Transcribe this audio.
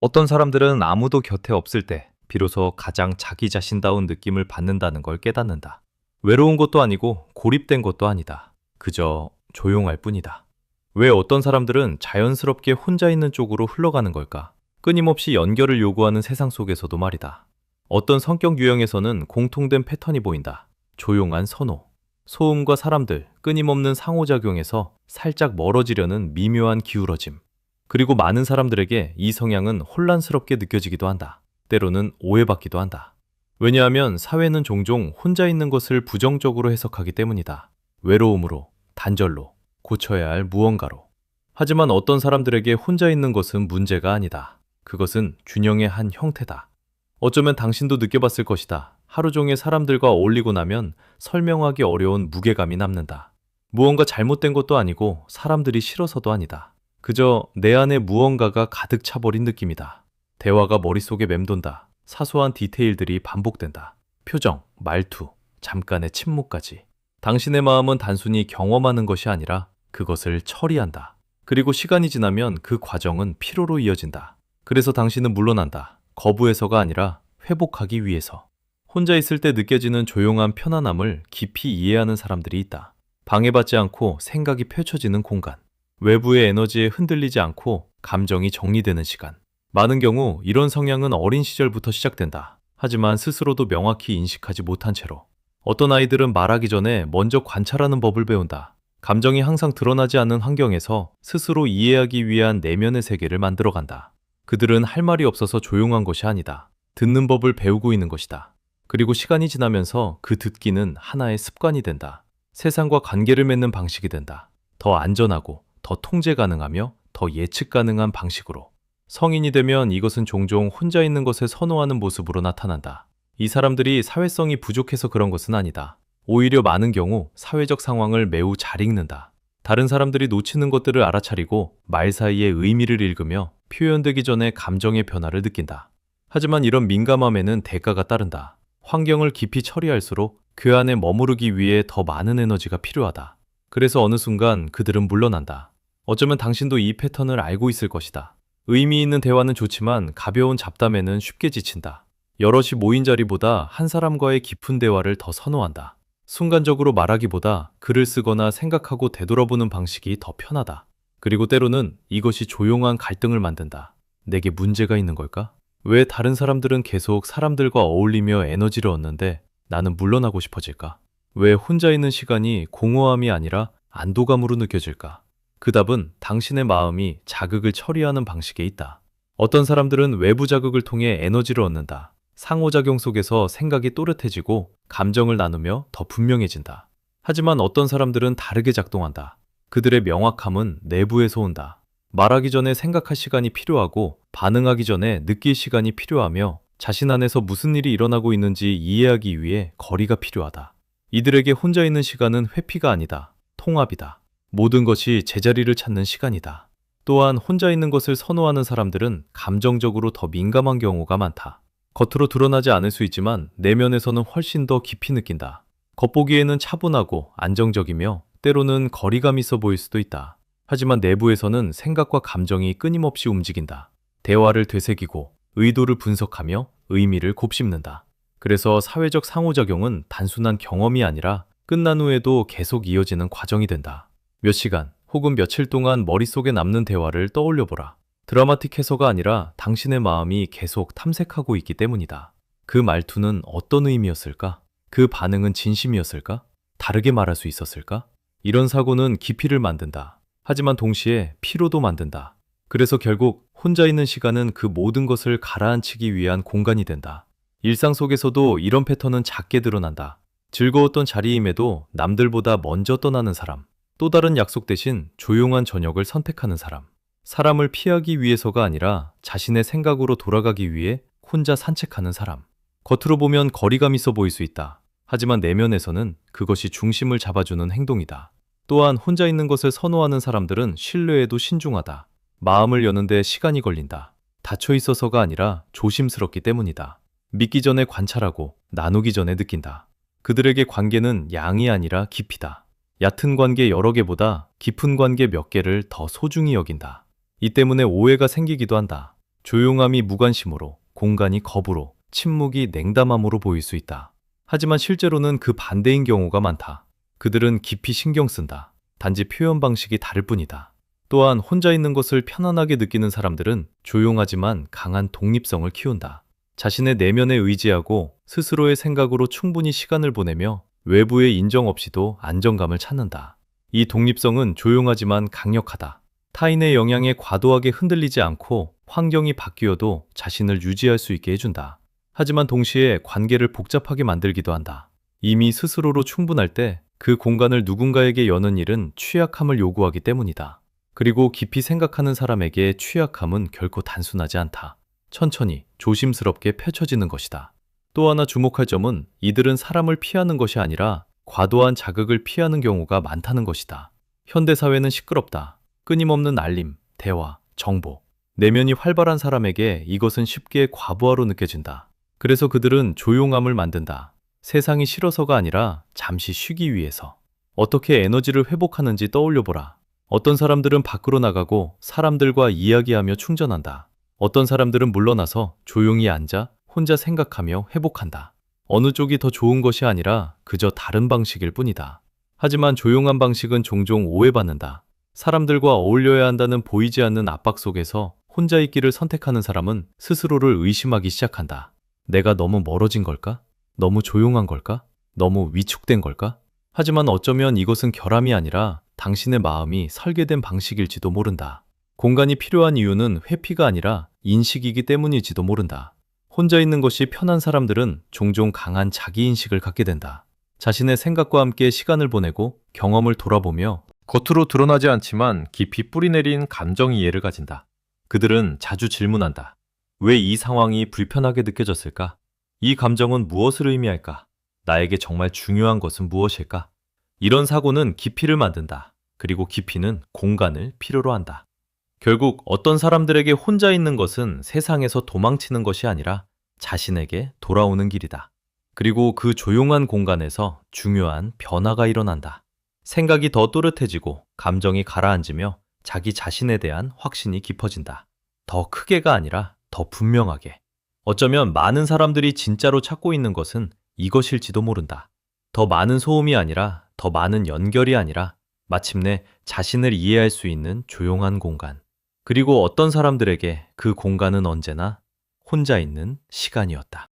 어떤 사람들은 아무도 곁에 없을 때 비로소 가장 자기 자신다운 느낌을 받는다는 걸 깨닫는다. 외로운 것도 아니고 고립된 것도 아니다. 그저 조용할 뿐이다. 왜 어떤 사람들은 자연스럽게 혼자 있는 쪽으로 흘러가는 걸까? 끊임없이 연결을 요구하는 세상 속에서도 말이다. 어떤 성격 유형에서는 공통된 패턴이 보인다. 조용한 선호, 소음과 사람들, 끊임없는 상호작용에서 살짝 멀어지려는 미묘한 기울어짐. 그리고 많은 사람들에게 이 성향은 혼란스럽게 느껴지기도 한다. 때로는 오해받기도 한다. 왜냐하면 사회는 종종 혼자 있는 것을 부정적으로 해석하기 때문이다. 외로움으로, 단절로, 고쳐야 할 무언가로. 하지만 어떤 사람들에게 혼자 있는 것은 문제가 아니다. 그것은 균형의 한 형태다. 어쩌면 당신도 느껴봤을 것이다. 하루 종일 사람들과 어울리고 나면 설명하기 어려운 무게감이 남는다. 무언가 잘못된 것도 아니고 사람들이 싫어서도 아니다. 그저 내 안에 무언가가 가득 차버린 느낌이다. 대화가 머릿속에 맴돈다. 사소한 디테일들이 반복된다. 표정, 말투, 잠깐의 침묵까지. 당신의 마음은 단순히 경험하는 것이 아니라 그것을 처리한다. 그리고 시간이 지나면 그 과정은 피로로 이어진다. 그래서 당신은 물러난다. 거부해서가 아니라 회복하기 위해서. 혼자 있을 때 느껴지는 조용한 편안함을 깊이 이해하는 사람들이 있다. 방해받지 않고 생각이 펼쳐지는 공간. 외부의 에너지에 흔들리지 않고 감정이 정리되는 시간. 많은 경우 이런 성향은 어린 시절부터 시작된다. 하지만 스스로도 명확히 인식하지 못한 채로. 어떤 아이들은 말하기 전에 먼저 관찰하는 법을 배운다. 감정이 항상 드러나지 않는 환경에서 스스로 이해하기 위한 내면의 세계를 만들어간다. 그들은 할 말이 없어서 조용한 것이 아니다. 듣는 법을 배우고 있는 것이다. 그리고 시간이 지나면서 그 듣기는 하나의 습관이 된다. 세상과 관계를 맺는 방식이 된다. 더 안전하고 더 통제 가능하며 더 예측 가능한 방식으로. 성인이 되면 이것은 종종 혼자 있는 것을 선호하는 모습으로 나타난다. 이 사람들이 사회성이 부족해서 그런 것은 아니다. 오히려 많은 경우 사회적 상황을 매우 잘 읽는다. 다른 사람들이 놓치는 것들을 알아차리고 말 사이에 의미를 읽으며 표현되기 전에 감정의 변화를 느낀다. 하지만 이런 민감함에는 대가가 따른다. 환경을 깊이 처리할수록 그 안에 머무르기 위해 더 많은 에너지가 필요하다. 그래서 어느 순간 그들은 물러난다. 어쩌면 당신도 이 패턴을 알고 있을 것이다. 의미 있는 대화는 좋지만 가벼운 잡담에는 쉽게 지친다. 여럿이 모인 자리보다 한 사람과의 깊은 대화를 더 선호한다. 순간적으로 말하기보다 글을 쓰거나 생각하고 되돌아보는 방식이 더 편하다. 그리고 때로는 이것이 조용한 갈등을 만든다. 내게 문제가 있는 걸까? 왜 다른 사람들은 계속 사람들과 어울리며 에너지를 얻는데 나는 물러나고 싶어질까? 왜 혼자 있는 시간이 공허함이 아니라 안도감으로 느껴질까? 그 답은 당신의 마음이 자극을 처리하는 방식에 있다. 어떤 사람들은 외부 자극을 통해 에너지를 얻는다. 상호작용 속에서 생각이 또렷해지고 감정을 나누며 더 분명해진다. 하지만 어떤 사람들은 다르게 작동한다. 그들의 명확함은 내부에서 온다. 말하기 전에 생각할 시간이 필요하고 반응하기 전에 느낄 시간이 필요하며 자신 안에서 무슨 일이 일어나고 있는지 이해하기 위해 거리가 필요하다. 이들에게 혼자 있는 시간은 회피가 아니다. 통합이다. 모든 것이 제자리를 찾는 시간이다. 또한 혼자 있는 것을 선호하는 사람들은 감정적으로 더 민감한 경우가 많다. 겉으로 드러나지 않을 수 있지만 내면에서는 훨씬 더 깊이 느낀다. 겉보기에는 차분하고 안정적이며 때로는 거리감 있어 보일 수도 있다. 하지만 내부에서는 생각과 감정이 끊임없이 움직인다. 대화를 되새기고 의도를 분석하며 의미를 곱씹는다. 그래서 사회적 상호작용은 단순한 경험이 아니라 끝난 후에도 계속 이어지는 과정이 된다. 몇 시간 혹은 며칠 동안 머릿속에 남는 대화를 떠올려보라. 드라마틱 해서가 아니라 당신의 마음이 계속 탐색하고 있기 때문이다. 그 말투는 어떤 의미였을까? 그 반응은 진심이었을까? 다르게 말할 수 있었을까? 이런 사고는 깊이를 만든다. 하지만 동시에 피로도 만든다. 그래서 결국 혼자 있는 시간은 그 모든 것을 가라앉히기 위한 공간이 된다. 일상 속에서도 이런 패턴은 작게 드러난다. 즐거웠던 자리임에도 남들보다 먼저 떠나는 사람. 또 다른 약속 대신 조용한 저녁을 선택하는 사람. 사람을 피하기 위해서가 아니라 자신의 생각으로 돌아가기 위해 혼자 산책하는 사람. 겉으로 보면 거리감 있어 보일 수 있다. 하지만 내면에서는 그것이 중심을 잡아주는 행동이다. 또한 혼자 있는 것을 선호하는 사람들은 신뢰에도 신중하다. 마음을 여는데 시간이 걸린다. 닫혀 있어서가 아니라 조심스럽기 때문이다. 믿기 전에 관찰하고 나누기 전에 느낀다. 그들에게 관계는 양이 아니라 깊이다. 얕은 관계 여러 개보다 깊은 관계 몇 개를 더 소중히 여긴다. 이 때문에 오해가 생기기도 한다. 조용함이 무관심으로, 공간이 겁으로, 침묵이 냉담함으로 보일 수 있다. 하지만 실제로는 그 반대인 경우가 많다. 그들은 깊이 신경 쓴다. 단지 표현 방식이 다를 뿐이다. 또한 혼자 있는 것을 편안하게 느끼는 사람들은 조용하지만 강한 독립성을 키운다. 자신의 내면에 의지하고 스스로의 생각으로 충분히 시간을 보내며 외부의 인정 없이도 안정감을 찾는다. 이 독립성은 조용하지만 강력하다. 타인의 영향에 과도하게 흔들리지 않고 환경이 바뀌어도 자신을 유지할 수 있게 해준다. 하지만 동시에 관계를 복잡하게 만들기도 한다. 이미 스스로로 충분할 때 그 공간을 누군가에게 여는 일은 취약함을 요구하기 때문이다. 그리고 깊이 생각하는 사람에게 취약함은 결코 단순하지 않다. 천천히, 조심스럽게 펼쳐지는 것이다. 또 하나 주목할 점은 이들은 사람을 피하는 것이 아니라 과도한 자극을 피하는 경우가 많다는 것이다. 현대사회는 시끄럽다. 끊임없는 알림, 대화, 정보. 내면이 활발한 사람에게 이것은 쉽게 과부하로 느껴진다. 그래서 그들은 조용함을 만든다. 세상이 싫어서가 아니라 잠시 쉬기 위해서. 어떻게 에너지를 회복하는지 떠올려보라. 어떤 사람들은 밖으로 나가고 사람들과 이야기하며 충전한다. 어떤 사람들은 물러나서 조용히 앉아 혼자 생각하며 회복한다. 어느 쪽이 더 좋은 것이 아니라 그저 다른 방식일 뿐이다. 하지만 조용한 방식은 종종 오해받는다. 사람들과 어울려야 한다는 보이지 않는 압박 속에서 혼자 있기를 선택하는 사람은 스스로를 의심하기 시작한다. 내가 너무 멀어진 걸까? 너무 조용한 걸까? 너무 위축된 걸까? 하지만 어쩌면 이것은 결함이 아니라 당신의 마음이 설계된 방식일지도 모른다. 공간이 필요한 이유는 회피가 아니라 인식이기 때문일지도 모른다. 혼자 있는 것이 편한 사람들은 종종 강한 자기인식을 갖게 된다. 자신의 생각과 함께 시간을 보내고 경험을 돌아보며 겉으로 드러나지 않지만 깊이 뿌리내린 감정 이해를 가진다. 그들은 자주 질문한다. 왜 이 상황이 불편하게 느껴졌을까? 이 감정은 무엇을 의미할까? 나에게 정말 중요한 것은 무엇일까? 이런 사고는 깊이를 만든다. 그리고 깊이는 공간을 필요로 한다. 결국 어떤 사람들에게 혼자 있는 것은 세상에서 도망치는 것이 아니라 자신에게 돌아오는 길이다. 그리고 그 조용한 공간에서 중요한 변화가 일어난다. 생각이 더 또렷해지고 감정이 가라앉으며 자기 자신에 대한 확신이 깊어진다. 더 크게가 아니라 더 분명하게. 어쩌면 많은 사람들이 진짜로 찾고 있는 것은 이것일지도 모른다. 더 많은 소음이 아니라, 더 많은 연결이 아니라 마침내 자신을 이해할 수 있는 조용한 공간. 그리고 어떤 사람들에게 그 공간은 언제나 혼자 있는 시간이었다.